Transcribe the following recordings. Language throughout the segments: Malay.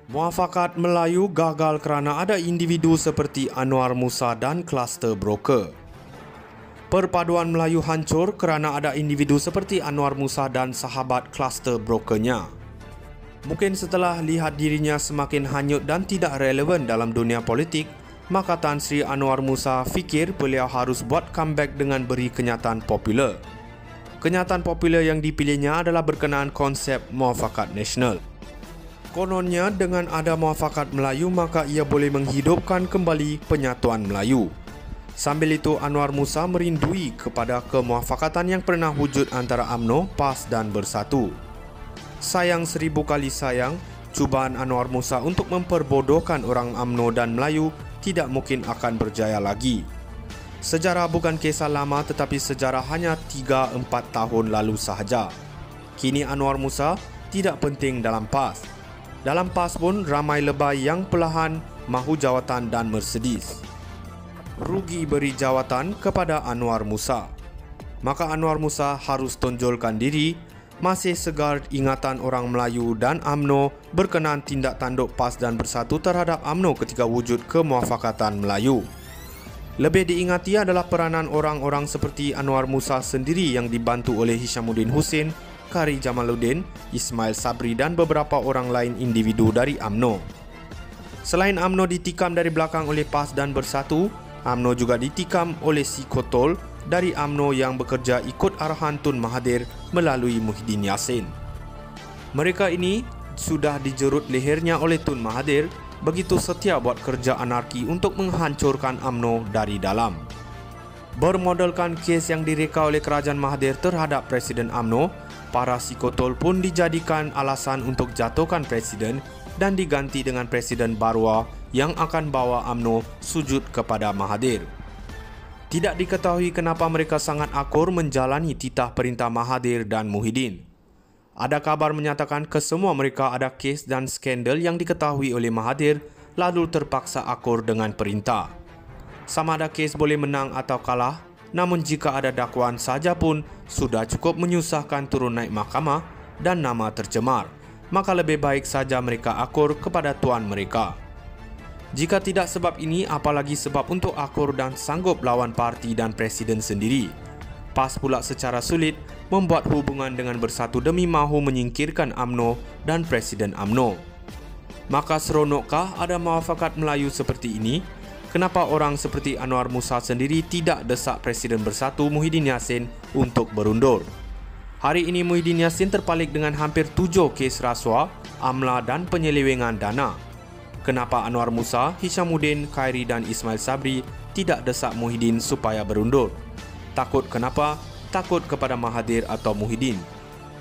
Muafakat Melayu gagal kerana ada individu seperti Anwar Musa dan kluster broker. Perpaduan Melayu hancur kerana ada individu seperti Anwar Musa dan sahabat kluster brokernya. Mungkin setelah lihat dirinya semakin hanyut dan tidak relevan dalam dunia politik, maka Tan Sri Anwar Musa fikir beliau harus buat comeback dengan beri kenyataan popular. Kenyataan popular yang dipilihnya adalah berkenaan konsep muafakat nasional. Kononnya dengan ada muafakat Melayu maka ia boleh menghidupkan kembali penyatuan Melayu. Sambil itu Anwar Musa merindui kepada kemuafakatan yang pernah wujud antara UMNO, PAS dan Bersatu. Sayang 1000 kali sayang, cubaan Anwar Musa untuk memperbodohkan orang UMNO dan Melayu tidak mungkin akan berjaya lagi. Sejarah bukan kisah lama tetapi sejarah hanya 3-4 tahun lalu sahaja. Kini Anwar Musa tidak penting dalam PAS. Dalam PAS pun ramai lebay yang perlahan mahu jawatan dan Mercedes. Rugi beri jawatan kepada Anwar Musa. Maka Anwar Musa harus tonjolkan diri, masih segar ingatan orang Melayu dan UMNO berkenaan tindak tanduk PAS dan Bersatu terhadap UMNO ketika wujud kemuafakatan Melayu. Lebih diingati adalah peranan orang-orang seperti Anwar Musa sendiri yang dibantu oleh Hishamuddin Hussein, Kari Jamaluddin, Ismail Sabri dan beberapa orang lain individu dari UMNO. Selain UMNO ditikam dari belakang oleh PAS dan Bersatu, UMNO juga ditikam oleh Sikotol dari UMNO yang bekerja ikut arahan Tun Mahathir melalui Muhyiddin Yassin. Mereka ini sudah dijerut lehernya oleh Tun Mahathir, begitu setia buat kerja anarki untuk menghancurkan UMNO dari dalam. Bermodalkan kes yang direka oleh kerajaan Mahathir terhadap Presiden UMNO, para Sikotol pun dijadikan alasan untuk jatuhkan Presiden dan diganti dengan Presiden Barwa yang akan bawa UMNO sujud kepada Mahathir. Tidak diketahui kenapa mereka sangat akur menjalani titah perintah Mahathir dan Muhyiddin. Ada kabar menyatakan kesemua mereka ada kes dan skandal yang diketahui oleh Mahathir lalu terpaksa akur dengan perintah. Sama ada kes boleh menang atau kalah, namun jika ada dakwaan saja pun sudah cukup menyusahkan turun naik mahkamah dan nama tercemar, maka lebih baik saja mereka akur kepada tuan mereka. Jika tidak sebab ini, apalagi sebab untuk akur dan sanggup lawan parti dan presiden sendiri. PAS pula secara sulit membuat hubungan dengan Bersatu demi mahu menyingkirkan UMNO dan Presiden UMNO. Maka seronokkah ada muafakat Melayu seperti ini? Kenapa orang seperti Anwar Musa sendiri tidak desak Presiden Bersatu Muhyiddin Yassin untuk berundur? Hari ini Muhyiddin Yassin terpalik dengan hampir 7 kes rasuah, amla dan penyelewengan dana. Kenapa Anwar Musa, Hishamuddin, Khairi dan Ismail Sabri tidak desak Muhyiddin supaya berundur? Takut kenapa? Takut kepada Mahathir atau Muhyiddin.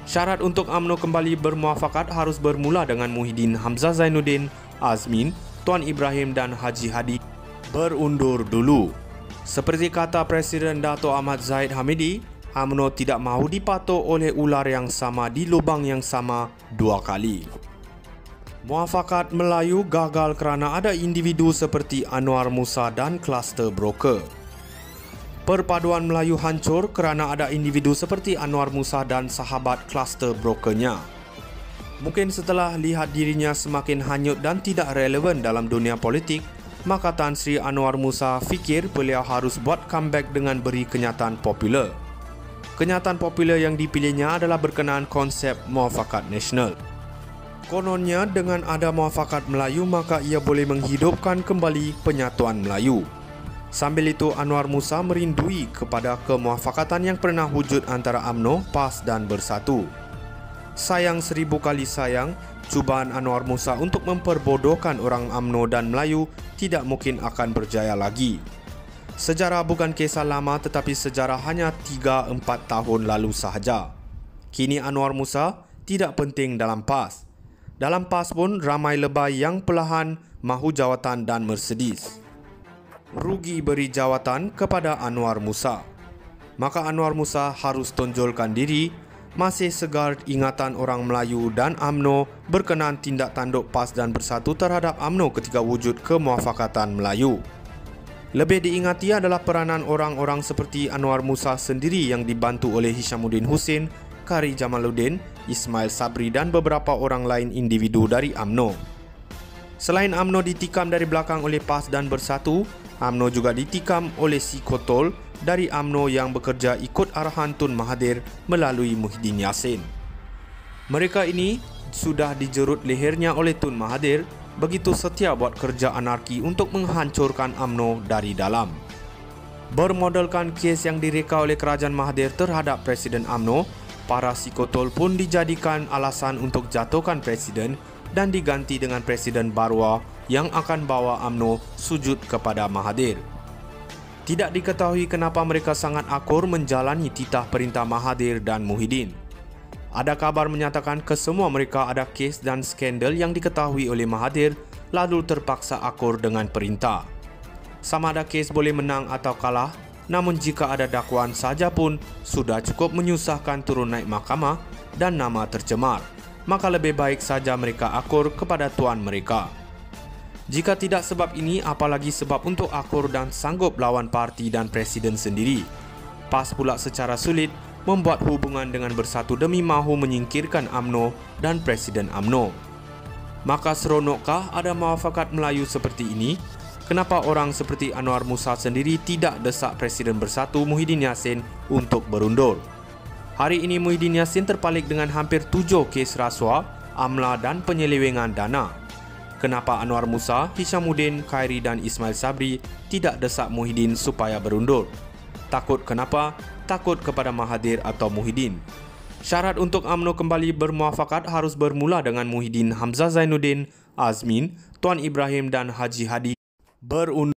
Syarat untuk UMNO kembali bermuafakat harus bermula dengan Muhyiddin Hamzah Zainuddin, Azmin, Tuan Ibrahim dan Haji Hadi berundur dulu. Seperti kata Presiden Dato' Ahmad Zahid Hamidi, UMNO tidak mahu dipatuk oleh ular yang sama di lubang yang sama 2 kali. Muafakat Melayu gagal kerana ada individu seperti Anwar Musa dan kluster broker. Perpaduan Melayu hancur kerana ada individu seperti Anwar Musa dan sahabat kluster brokernya. Mungkin setelah lihat dirinya semakin hanyut dan tidak relevan dalam dunia politik, maka Tan Sri Anwar Musa fikir beliau harus buat comeback dengan beri kenyataan popular. Kenyataan popular yang dipilihnya adalah berkenaan konsep muafakat nasional. Kononnya dengan ada muafakat Melayu maka ia boleh menghidupkan kembali penyatuan Melayu. Sambil itu Anwar Musa merindui kepada kemuafakatan yang pernah wujud antara UMNO, PAS dan Bersatu. Sayang 1000 kali sayang, cubaan Anwar Musa untuk memperbodohkan orang UMNO dan Melayu tidak mungkin akan berjaya lagi. Sejarah bukan kisah lama tetapi sejarah hanya 3-4 tahun lalu sahaja. Kini Anwar Musa tidak penting dalam PAS. Dalam PAS pun ramai lebay yang perlahan mahu jawatan dan Mercedes. Rugi beri jawatan kepada Anwar Musa. Maka Anwar Musa harus tonjolkan diri, masih segar ingatan orang Melayu dan UMNO berkenaan tindak tanduk PAS dan Bersatu terhadap UMNO ketika wujud kemuafakatan Melayu. Lebih diingati adalah peranan orang-orang seperti Anwar Musa sendiri yang dibantu oleh Hishamuddin Hussein, Kari Jamaluddin, Ismail Sabri dan beberapa orang lain individu dari UMNO. Selain UMNO ditikam dari belakang oleh PAS dan Bersatu, UMNO juga ditikam oleh si Kotol dari UMNO yang bekerja ikut arahan Tun Mahathir melalui Muhyiddin Yassin. Mereka ini sudah dijerut lehernya oleh Tun Mahathir begitu setia buat kerja anarki untuk menghancurkan UMNO dari dalam. Bermodalkan kes yang direka oleh kerajaan Mahathir terhadap Presiden UMNO, para psikotol pun dijadikan alasan untuk jatuhkan Presiden dan diganti dengan Presiden Barwa yang akan bawa UMNO sujud kepada Mahathir. Tidak diketahui kenapa mereka sangat akur menjalani titah perintah Mahathir dan Muhyiddin. Ada kabar menyatakan kesemua mereka ada kes dan skandal yang diketahui oleh Mahathir lalu terpaksa akur dengan perintah. Sama ada kes boleh menang atau kalah, namun jika ada dakwaan saja pun sudah cukup menyusahkan turun naik mahkamah dan nama tercemar, maka lebih baik saja mereka akur kepada tuan mereka. Jika tidak sebab ini, apalagi sebab untuk akur dan sanggup lawan parti dan presiden sendiri. PAS pula secara sulit membuat hubungan dengan Bersatu demi mahu menyingkirkan UMNO dan Presiden UMNO. Maka seronokkah ada muafakat Melayu seperti ini? Kenapa orang seperti Anwar Musa sendiri tidak desak Presiden Bersatu Muhyiddin Yassin untuk berundur? Hari ini Muhyiddin Yassin terpalik dengan hampir 7 kes rasuah, amla dan penyelewengan dana. Kenapa Anwar Musa, Hishamuddin, Khairi dan Ismail Sabri tidak desak Muhyiddin supaya berundur? Takut kenapa? Takut kepada Mahathir atau Muhyiddin. Syarat untuk UMNO kembali bermuafakat harus bermula dengan Muhyiddin, Hamzah Zainuddin, Azmin, Tuan Ibrahim dan Haji Hadi berundur.